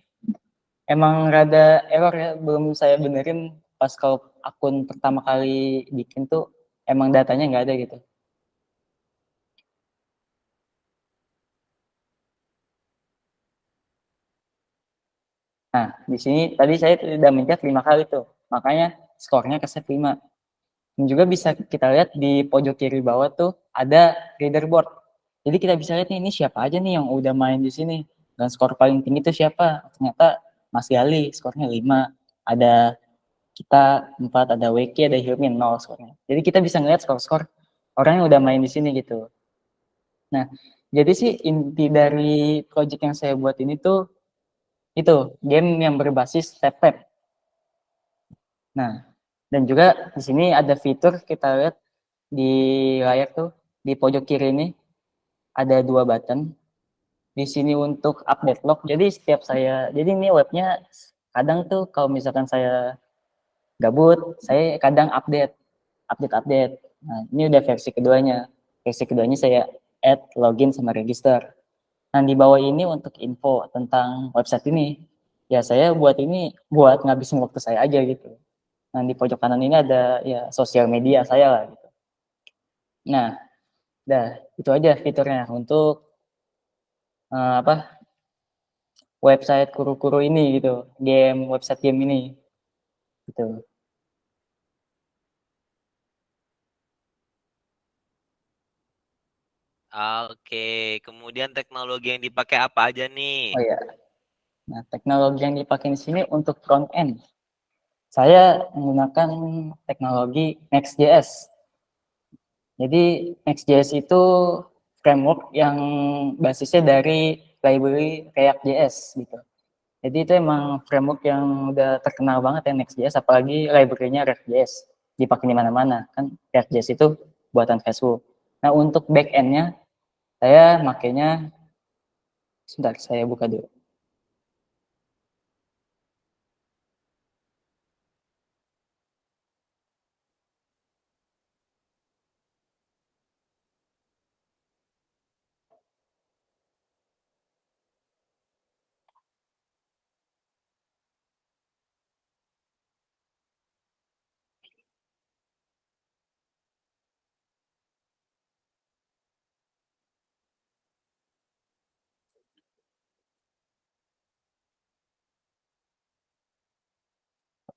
emang rada error ya, belum saya benerin pas kalau akun pertama kali bikin tuh emang datanya nggak ada gitu. Nah, di sini tadi saya sudah mencet 5 kali tuh, makanya skornya ke set 5. Dan juga bisa kita lihat di pojok kiri bawah tuh ada leaderboard. Jadi kita bisa lihat nih, ini siapa aja nih yang udah main di sini. Dan skor paling tinggi itu siapa? Ternyata Mas Gali, skornya 5. Ada kita 4, ada Weki, ada Hilmin 0 skornya. Jadi kita bisa ngeliat skor-skor orang yang udah main di sini gitu. Nah, jadi sih inti dari project yang saya buat ini tuh itu game yang berbasis tap-tap. Nah, dan juga di sini ada fitur kita lihat di layar tuh di pojok kiri ini ada 2 button. Di sini untuk update log. Jadi setiap saya, jadi ini webnya kadang tuh kalau misalkan saya gabut, saya kadang update. Nah, ini udah versi keduanya. Versi keduanya saya add, login, sama register. Nah, di bawah ini untuk info tentang website ini. Ya, saya buat ini buat ngabisin waktu saya aja gitu. Nah, di pojok kanan ini ada ya sosial media saya lah gitu. Nah, itu aja fiturnya untuk website kuru-kuru ini gitu. Website game ini gitu. Oke, kemudian teknologi yang dipakai apa aja nih? Oh ya. Nah, teknologi yang dipakai di sini untuk front end. Saya menggunakan teknologi Next.js. Jadi Next.js itu framework yang basisnya dari library React.js gitu. Jadi itu emang framework yang udah terkenal banget ya Next.js, apalagi library-nya React.js. Dipakai di mana-mana, kan React.js itu buatan Facebook. Nah, untuk back-end-nya, saya makainya, sebentar saya buka dulu.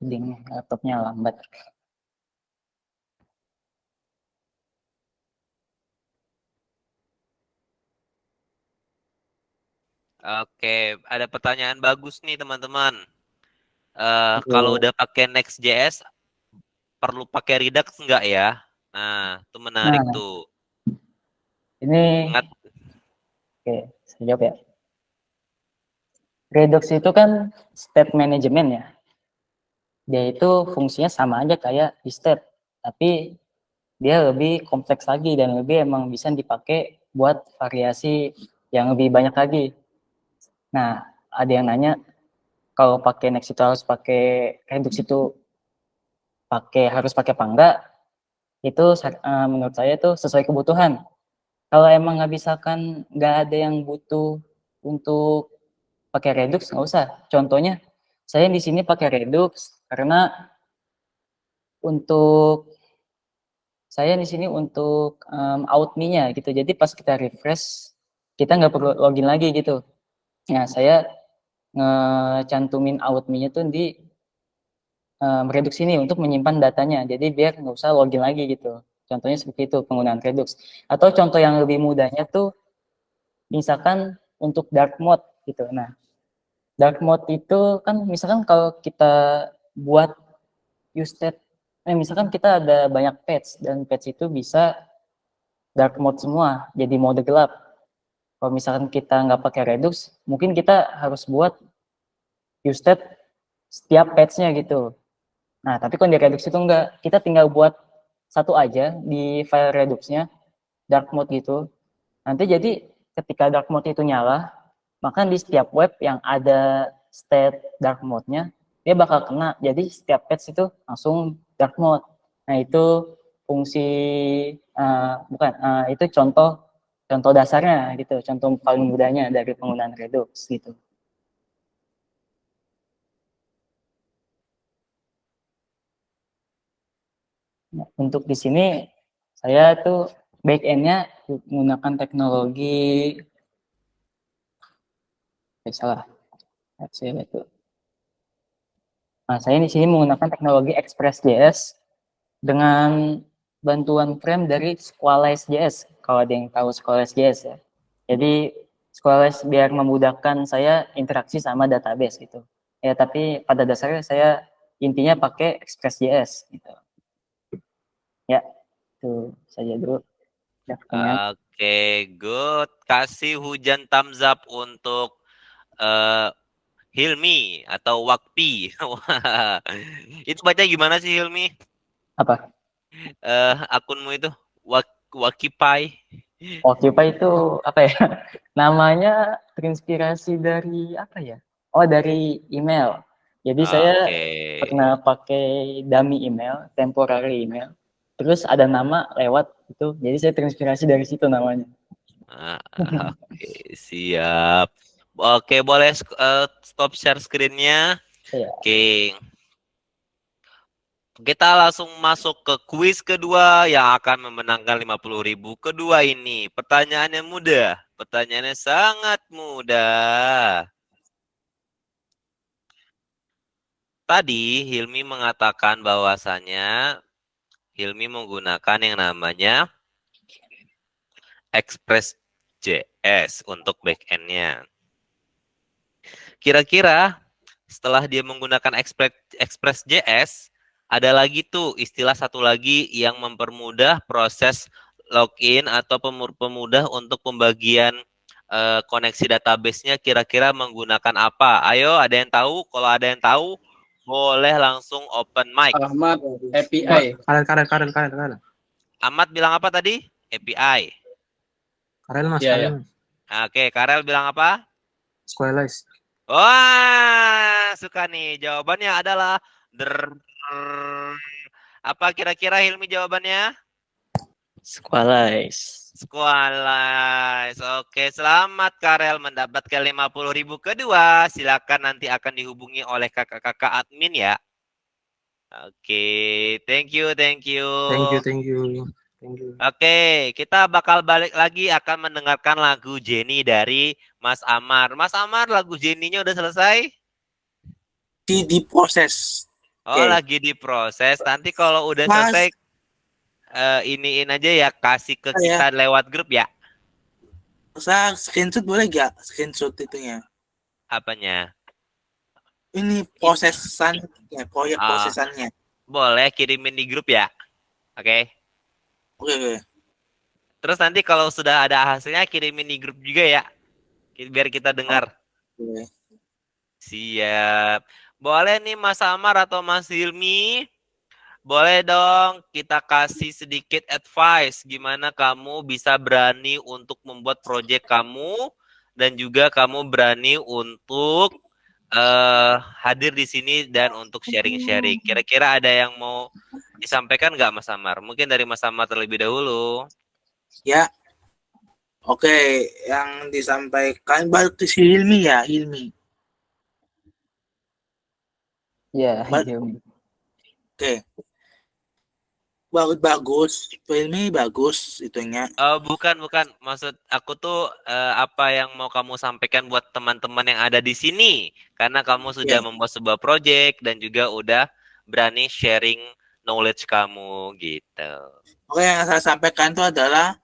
Ding, laptopnya lambat. Oke, ada pertanyaan bagus nih teman-teman. Kalau Itu. udah pakai Next.js, perlu pakai Redux nggak ya? Nah, itu menarik Nah, tuh. Ini Ingat. oke, saya jawab ya. Redux itu kan state management ya. Dia itu fungsinya sama aja kayak di state, tapi dia lebih kompleks lagi dan lebih emang bisa dipakai buat variasi yang lebih banyak lagi. Nah, ada yang nanya kalau pakai Next itu harus pakai Redux itu harus pakai apa enggak? Itu menurut saya itu sesuai kebutuhan. Kalau emang nggak misalkan nggak ada yang butuh untuk pakai Redux, nggak usah. Contohnya, saya di sini pakai Redux karena untuk saya di sini untuk out me-nya gitu. Jadi pas kita refresh, kita nggak perlu login lagi gitu. Nah, saya ngecantumin out me-nya tuh di Redux ini untuk menyimpan datanya. Jadi biar nggak usah login lagi gitu. Contohnya seperti itu penggunaan Redux. Atau contoh yang lebih mudahnya tuh misalkan untuk dark mode gitu. Nah, dark mode itu kan misalkan kalau kita buat use state, misalkan kita ada banyak patch dan patch itu bisa dark mode semua, jadi mode gelap. Kalau misalkan kita nggak pakai Redux, mungkin kita harus buat use state setiap patch-nya gitu. Nah, tapi kalau di Redux itu enggak, kita tinggal buat satu aja di file Redux-nya, dark mode gitu. Nanti jadi ketika dark mode itu nyala, maka di setiap web yang ada state dark mode-nya, dia bakal kena. Jadi setiap patch itu langsung dark mode. Nah, itu fungsi bukan itu contoh dasarnya gitu, contoh paling mudahnya dari penggunaan Redux gitu. Nah, untuk di sini saya tuh back end-nya menggunakan teknologi salah. Saya itu. Nah, saya di sini menggunakan teknologi Express.js dengan bantuan frame dari Squalize.js. Kalau ada yang tahu Squalize.js ya. Jadi Squalize biar memudahkan saya interaksi sama database gitu. Ya, tapi pada dasarnya saya intinya pakai Express.js gitu. Ya, itu saja dulu. Ya, Oke, good. Kasih hujan thumbs up untuk Hilmi atau Wakpi. Itu baca gimana sih Hilmi? Apa? Akunmu itu Wakipai. Occupy itu apa ya? Namanya terinspirasi dari apa ya? Oh, dari email. Jadi saya Oke. pernah pakai dummy email, temporary email. Terus ada nama lewat itu. Jadi saya terinspirasi dari situ namanya. Oke, siap. Oke, boleh stop share screen-nya. Iya. Oke. Kita langsung masuk ke kuis kedua yang akan memenangkan 50.000. Kedua ini, pertanyaannya mudah. Pertanyaannya sangat mudah. Tadi Hilmi mengatakan bahwasannya Hilmi menggunakan yang namanya Express.js untuk backend-nya. Kira-kira setelah dia menggunakan Express.js, ada lagi tuh istilah satu lagi yang mempermudah proses login atau pemudah untuk pembagian koneksi database-nya, kira-kira menggunakan apa? Ayo, ada yang tahu? Kalau ada yang tahu, boleh langsung open mic. Ahmad, API. Karel. Ahmad bilang apa tadi? API. Karel mas, Iya, Karel iya. mas. Oke, Karel bilang apa? Squalize. Wah, suka nih. Jawabannya adalah apa kira-kira Hilmi jawabannya? Squalize. Squalize. Oke, selamat Karel mendapatkan 50.000 kedua. Silakan nanti akan dihubungi oleh kakak-kakak admin ya. Oke, thank you. Thank you. Oke, kita bakal balik lagi akan mendengarkan lagu Jenny dari Mas Amar. Mas Amar, lagu Jenny-nya udah selesai? Diproses. Oh, lagi diproses. Nanti kalau udah Mas, selesai, iniin aja ya, kasih ke kita lewat grup ya. saya screenshot boleh gak? Screenshot itunya. Apanya? Ini prosesannya, proyek prosesannya. Boleh kirimin di grup ya. Oke. Oke. Terus nanti kalau sudah ada hasilnya kirimin di grup juga ya. Biar kita dengar. Oke. Siap. Boleh nih Mas Amar atau Mas Hilmi? Boleh dong kita kasih sedikit advice gimana kamu bisa berani untuk membuat proyek kamu dan juga kamu berani untuk hadir di sini dan untuk sharing-sharing. Kira-kira ada yang mau disampaikan nggak Mas Amar? Mungkin dari Mas Amar terlebih dahulu. Ya, oke, yang disampaikan baru si Hilmi ya, Hilmi. Iya, Ba- Oke, bagus, Hilmi bagus itunya. Bukan. Maksud aku tuh apa yang mau kamu sampaikan buat teman-teman yang ada di sini? Karena kamu sudah Oke. membuat sebuah project dan juga udah berani sharing knowledge kamu gitu. Oke, yang saya sampaikan itu adalah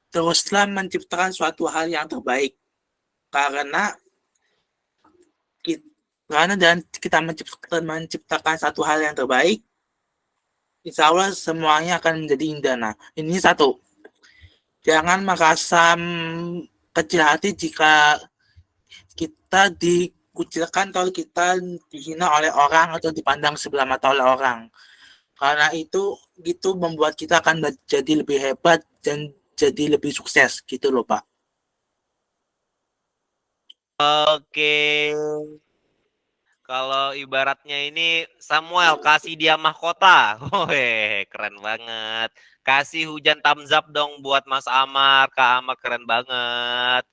teruslah menciptakan suatu hal yang terbaik. Karena dan kita menciptakan satu hal yang terbaik, insya Allah semuanya akan menjadi indah. Nah, ini satu. Jangan merasa kecil hati jika kita dikucilkan kalau kita dihina oleh orang atau dipandang sebelah mata oleh orang. Karena itu gitu membuat kita akan menjadi lebih hebat dan jadi lebih sukses gitu loh Pak. Oke. Kalau ibaratnya ini Samuel kasih dia mahkota. Wih, keren banget. Kasih hujan thumbs up dong buat Mas Amar. Kak Amar keren banget.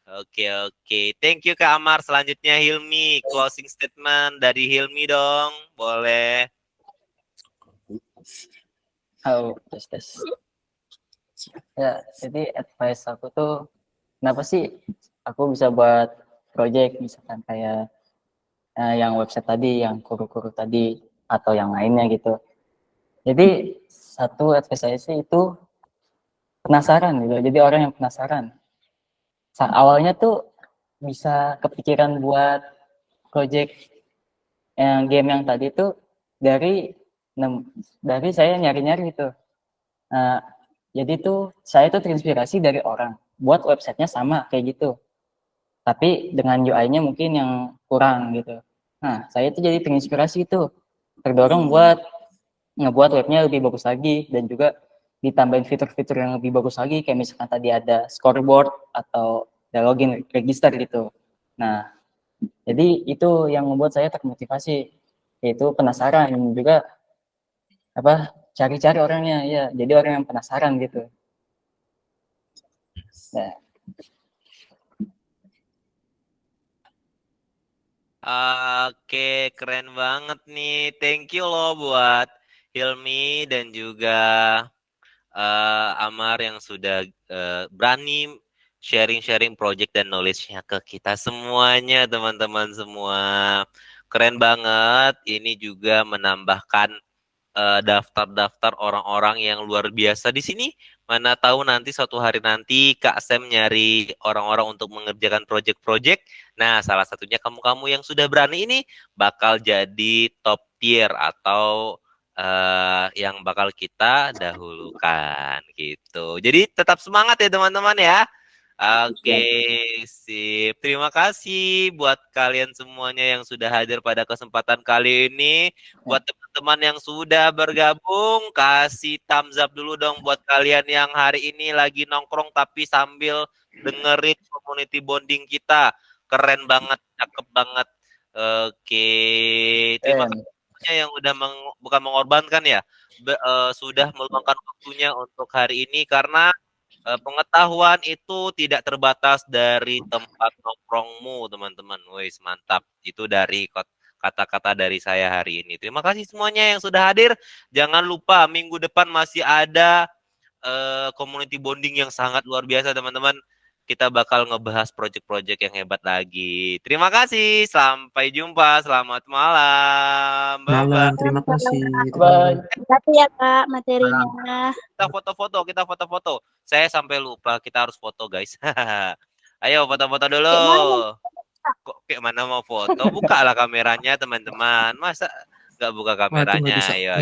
Oke. Thank you Kak Amar. Selanjutnya Hilmi. Closing statement dari Hilmi dong. Boleh. Halo, tes. Ya, jadi advice aku tuh, kenapa sih aku bisa buat project misalkan kayak yang website tadi, yang kuru-kuru tadi, atau yang lainnya gitu. Jadi satu advice saya sih itu penasaran gitu. Jadi orang yang penasaran. Awalnya tuh bisa kepikiran buat project yang game yang tadi tuh dari saya nyari-nyari gitu. Jadi tuh saya tuh terinspirasi dari orang buat websitenya sama kayak gitu. Tapi dengan UI-nya mungkin yang kurang gitu. Nah, saya tuh jadi terinspirasi itu, terdorong buat ngebuat webnya lebih bagus lagi dan juga ditambahin fitur-fitur yang lebih bagus lagi kayak misalkan tadi ada scoreboard atau ada login register gitu. Nah, jadi itu yang membuat saya termotivasi, yaitu penasaran juga apa cari-cari orangnya ya. Jadi orang yang penasaran gitu. Nah. Oke, keren banget nih. Thank you loh buat Hilmi dan juga Amar yang sudah berani sharing-sharing project dan knowledge-nya ke kita semuanya, teman-teman semua. Keren banget. Ini juga menambahkan daftar-daftar orang-orang yang luar biasa di sini. Mana tahu nanti suatu hari nanti Kak Sam nyari orang-orang untuk mengerjakan project-project. Nah, salah satunya kamu-kamu yang sudah berani ini bakal jadi top tier atau yang bakal kita dahulukan gitu. Jadi tetap semangat ya teman-teman ya. Oke, sip. Terima kasih buat kalian semuanya yang sudah hadir pada kesempatan kali ini. Buat teman-teman yang sudah bergabung, kasih thumbs up dulu dong buat kalian yang hari ini lagi nongkrong tapi sambil dengerin community bonding kita. Keren banget, cakep banget. Oke, terima kasih semuanya yang udah bukan mengorbankan ya, sudah meluangkan waktunya untuk hari ini karena pengetahuan itu tidak terbatas dari tempat nongkrongmu, teman-teman. Wis mantap. Itu dari kata-kata dari saya hari ini. Terima kasih semuanya yang sudah hadir. Jangan lupa minggu depan masih ada community bonding yang sangat luar biasa, teman-teman. Kita bakal ngebahas project-project yang hebat lagi. Terima kasih. Sampai jumpa. Selamat malam. Bye-bye. Terima kasih. Bye. Terima kasih ya Kak materinya. Kita foto-foto. Saya sampai lupa kita harus foto, guys. Ayo foto-foto dulu. Kok kayak mana mau foto? Bukalah kameranya, teman-teman. Masa nggak buka kameranya? Ayo.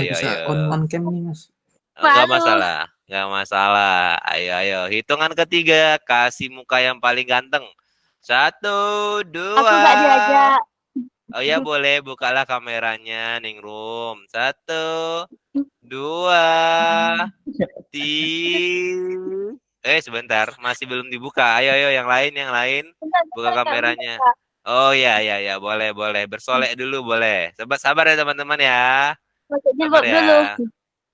On cam nih Mas. Nggak masalah. Nggak masalah. Ayo. Hitungan ketiga, kasih muka yang paling ganteng. 1, 2. Aku nggak diajak. Oh ya boleh, bukalah kameranya, Ningrum. 1, 2, 3. Sebentar, masih belum dibuka. Ayo, yang lain. Buka kameranya. Oh ya, boleh. Bersolek dulu boleh. Sabar ya teman-teman ya. Maksudnya Sabar Bob dulu. ya.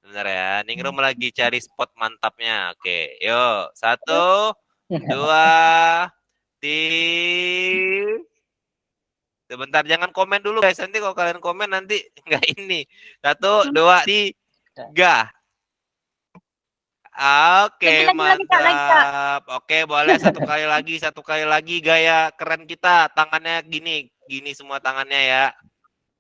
Benar ya. Ningrum lagi cari spot mantapnya. Oke, yuk. 1, 2, 3. Sebentar, jangan komen dulu guys. Nanti kalau kalian komen nanti nggak ini. 1, 2, 3. Oke, Lagi, Kak. mantap. Oke, boleh satu kali lagi gaya keren kita. Tangannya gini semua tangannya ya.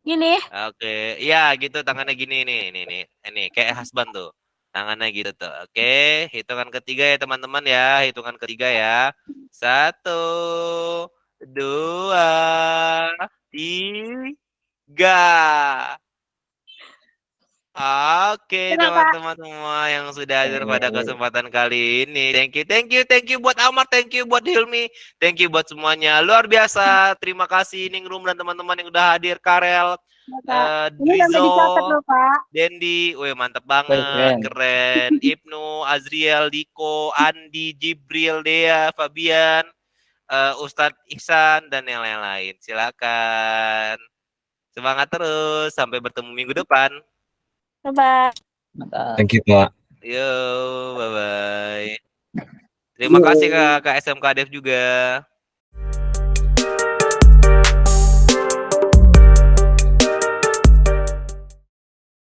Gini. Oke, iya gitu tangannya gini nih. Ini kayak husband tuh. Tangannya gitu tuh. Oke, hitungan ketiga ya teman-teman ya. Hitungan ketiga ya. 1, 2, 3. Oke, Kenapa? teman-teman semua yang sudah hadir pada kesempatan kali ini. Thank you buat Amar, thank you buat Hilmi, thank you buat semuanya. Luar biasa. Terima kasih Ningrum dan teman-teman yang udah hadir. Karel, Ini sampai dicatat loh, Pak. Dendi, wih mantep banget, keren. Ibnu, Azriel, Diko, Andi, Jibril, Dea, Fabian, Ustadz Ihsan dan yang lain-lain. Silakan. Semangat terus. Sampai bertemu minggu depan. Bye-bye. Thank you, Pak. Yo, bye-bye. Terima kasih Kak SMK Dev juga.